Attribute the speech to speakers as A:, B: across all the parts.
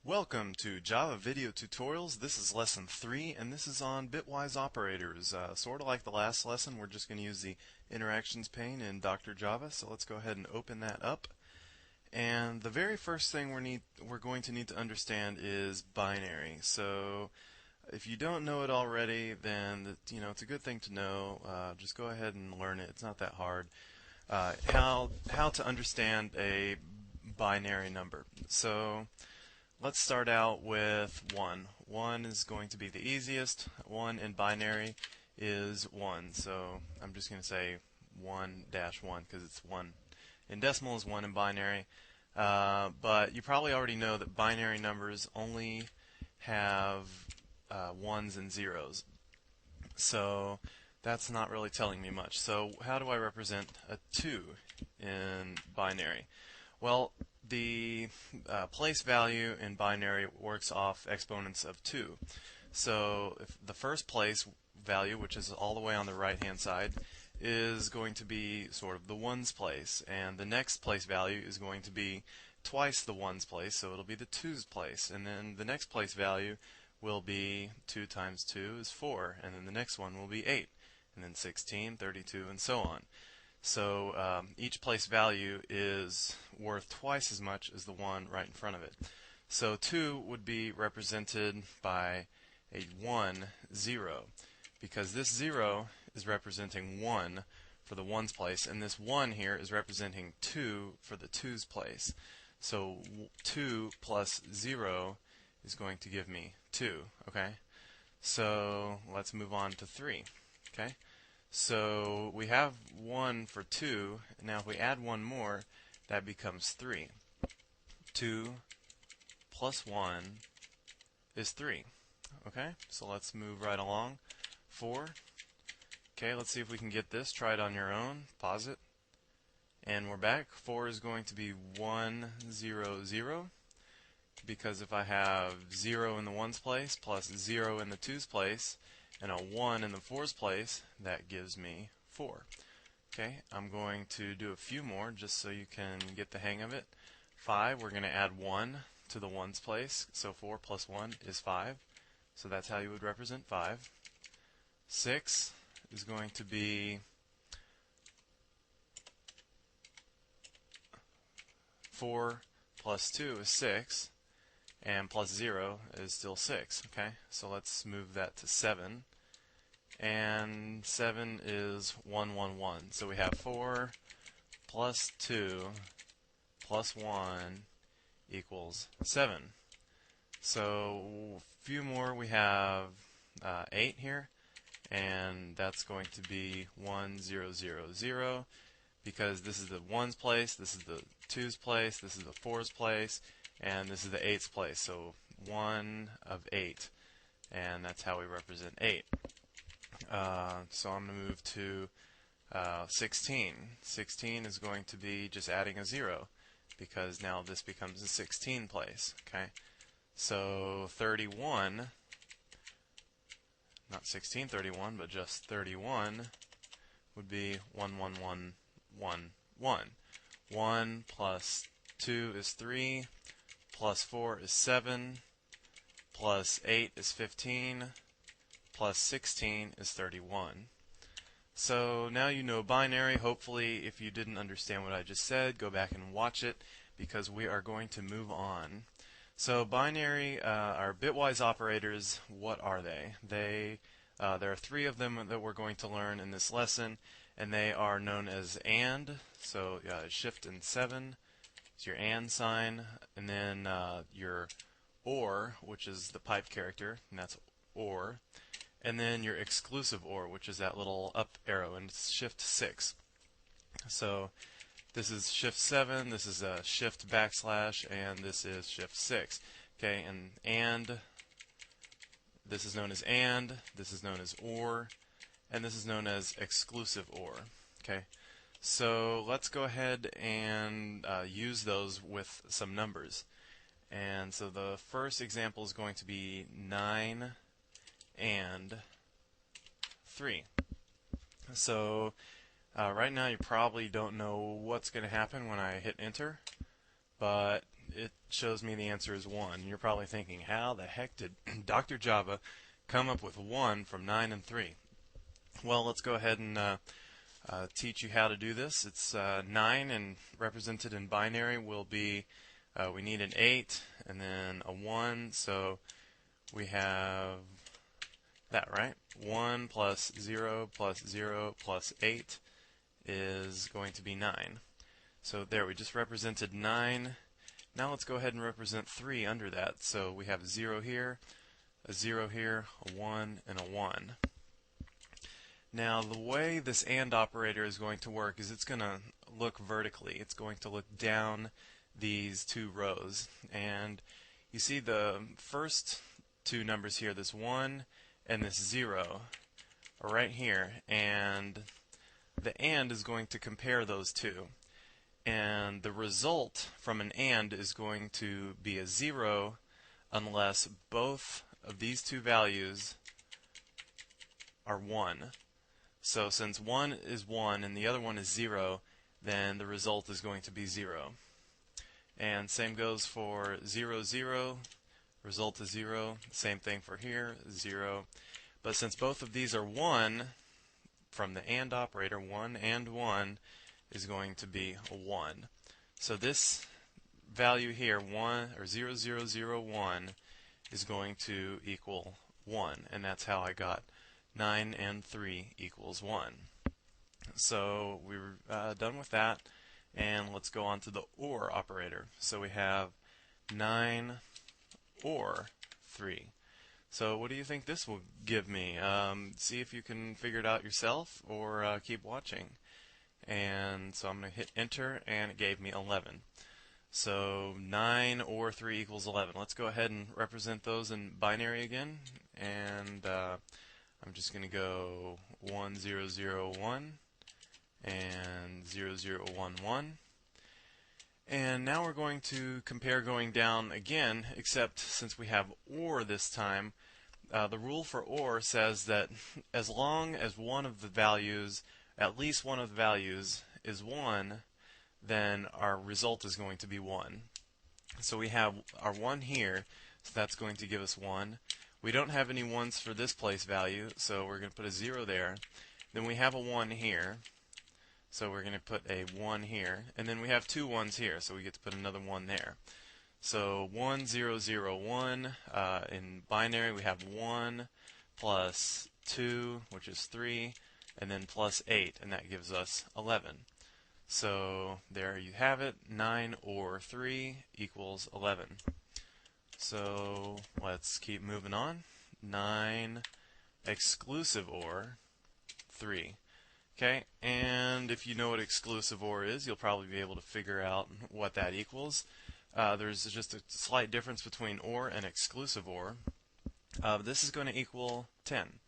A: Welcome to Java Video Tutorials. This is lesson 3 and this is on bitwise operators. Sort of like the last lesson, we're just going to use the interactions pane in Dr. Java. So let's go ahead and open that up. And the very first thing we're going to need to understand is binary. So if you don't know it already, then it's a good thing to know. Just go ahead and learn it. It's not that hard. How to understand a binary number. So let's start out with 1. 1 is going to be the easiest. 1 in binary is 1. So I'm just going to say 1-1 because it's 1 in decimal is 1 in binary. But you probably already know that binary numbers only have ones and zeros. So that's not really telling me much. So how do I represent a 2 in binary? Well, the place value in binary works off exponents of 2. So if the first place value, which is all the way on the right hand side, is going to be sort of the ones place, and the next place value is going to be twice the ones place, so it'll be the twos place, and then the next place value will be 2 times 2 is 4, and then the next one will be 8, and then 16, 32, and so on. So each place value is worth twice as much as the one right in front of it. So 2 would be represented by a 1, 0, because this 0 is representing 1 for the ones place, and this 1 here is representing 2 for the twos place. So 2 plus 0 is going to give me 2, okay? So let's move on to 3, okay? So we have 1 for 2. Now if we add one more, that becomes 3. 2 plus 1 is 3. Okay, so let's move right along. 4. Okay, let's see if we can get this. Try it on your own. Pause it. And we're back. 4 is going to be 1, 0, 0. Because if I have 0 in the ones place plus 0 in the twos place, and a 1 in the fours place, that gives me 4. Okay, I'm going to do a few more just so you can get the hang of it. 5, we're going to add 1 to the ones place, so 4 plus 1 is 5. So that's how you would represent 5. 6 is going to be 4 plus 2 is 6, and plus 0 is still 6. Okay, so let's move that to 7. And 7 is 1, 1, 1. So we have 4 plus 2 plus 1 equals 7. So a few more. We have 8 here, and that's going to be 1, 0, 0, 0, because this is the ones place, this is the twos place, this is the fours place, and this is the eights place. So 1 of 8, and that's how we represent 8. So I'm going to move to 16. 16 is going to be just adding a 0, because now this becomes a 16 place. Okay, so 31, not 1631, but just 31 would be 1, 1, 1, 1, 1. 1 plus 2 is 3, plus 4 is 7, plus 8 is 15, plus 16 is 31. So now you know binary. Hopefully, if you didn't understand what I just said, go back and watch it, because we are going to move on. So binary are bitwise operators. What are they? There are 3 of them that we're going to learn in this lesson, and they are known as AND. So shift and 7 is your AND sign, and then your OR, which is the pipe character, and that's OR. And then your exclusive OR, which is that little up arrow, and it's shift 6. So this is shift 7, this is a shift backslash, and this is shift 6. Okay, and this is known as AND, this is known as OR, and this is known as exclusive OR. Okay, so let's go ahead and use those with some numbers. And so the first example is going to be 9 and 3. So right now you probably don't know what's going to happen when I hit enter, but it shows me the answer is 1. You're probably thinking, how the heck did Dr. Java come up with 1 from 9 and 3? Well, let's go ahead and teach you how to do this. It's 9, and represented in binary will be, we need an 8 and then a 1, so we have that, right? 1 plus 0 plus 0 plus 8 is going to be 9. So there, we just represented 9. Now let's go ahead and represent 3 under that. So we have a 0 here, a 0 here, a 1, and a 1. Now the way this AND operator is going to work is it's going to look vertically. It's going to look down these two rows. And you see the first two numbers here, this 1 and this 0, are right here. And the AND is going to compare those two. And the result from an AND is going to be a 0 unless both of these two values are 1. So since one is 1 and the other one is 0, then the result is going to be 0. And same goes for 0, 0, result is 0. Same thing for here, 0. But since both of these are 1, from the AND operator, 1 and 1 is going to be a 1. So this value here, 1 or 0, 0, 0, 1, is going to equal 1. And that's how I got 9 and 3 equals 1. So we're done with that, and let's go on to the OR operator. So we have 9 OR 3. So what do you think this will give me? See if you can figure it out yourself, or keep watching. And so I'm going to hit enter, and it gave me 11. So 9 OR 3 equals 11. Let's go ahead and represent those in binary again, and I'm just going to go 1, 0, 0, 1 and 0, 0, 1, 1. And now we're going to compare going down again, except since we have OR this time, the rule for OR says that as long as one of the values, at least one of the values, is 1, then our result is going to be 1. So we have our 1 here, so that's going to give us 1. We don't have any 1s for this place value, so we're going to put a 0 there. Then we have a 1 here, so we're going to put a 1 here. And then we have 2 1s here, so we get to put another 1 there. So 1, 0, 0, 1. In binary, we have 1 plus 2, which is 3, and then plus 8, and that gives us 11. So there you have it. 9 OR 3 equals 11. So let's keep moving on. 9 exclusive OR 3. Okay, and if you know what exclusive OR is, you'll probably be able to figure out what that equals. There's just a slight difference between OR and exclusive OR. This is going to equal 10.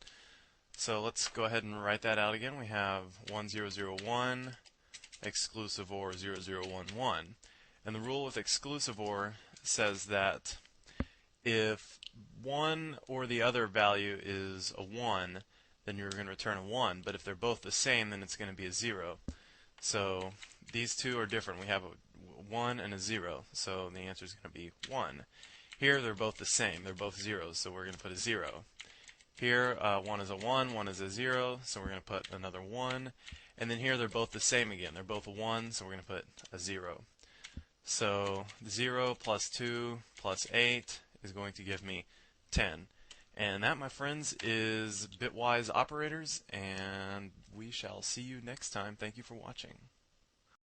A: So let's go ahead and write that out again. We have 1, 0, 0, 1, exclusive OR 0, 0, 1, 1. And the rule with exclusive OR says that if one or the other value is a 1, then you're going to return a 1. But if they're both the same, then it's going to be a 0. So these two are different. We have a 1 and a 0, so the answer is going to be 1. Here they're both the same. They're both zeros, so we're going to put a 0. Here, one is a 1, one is a 0, so we're going to put another 1. And then here they're both the same again. They're both a 1, so we're going to put a 0. So 0 plus 2 plus 8 is going to give me 10. And that, my friends, is Bitwise Operators, and we shall see you next time. Thank you for watching.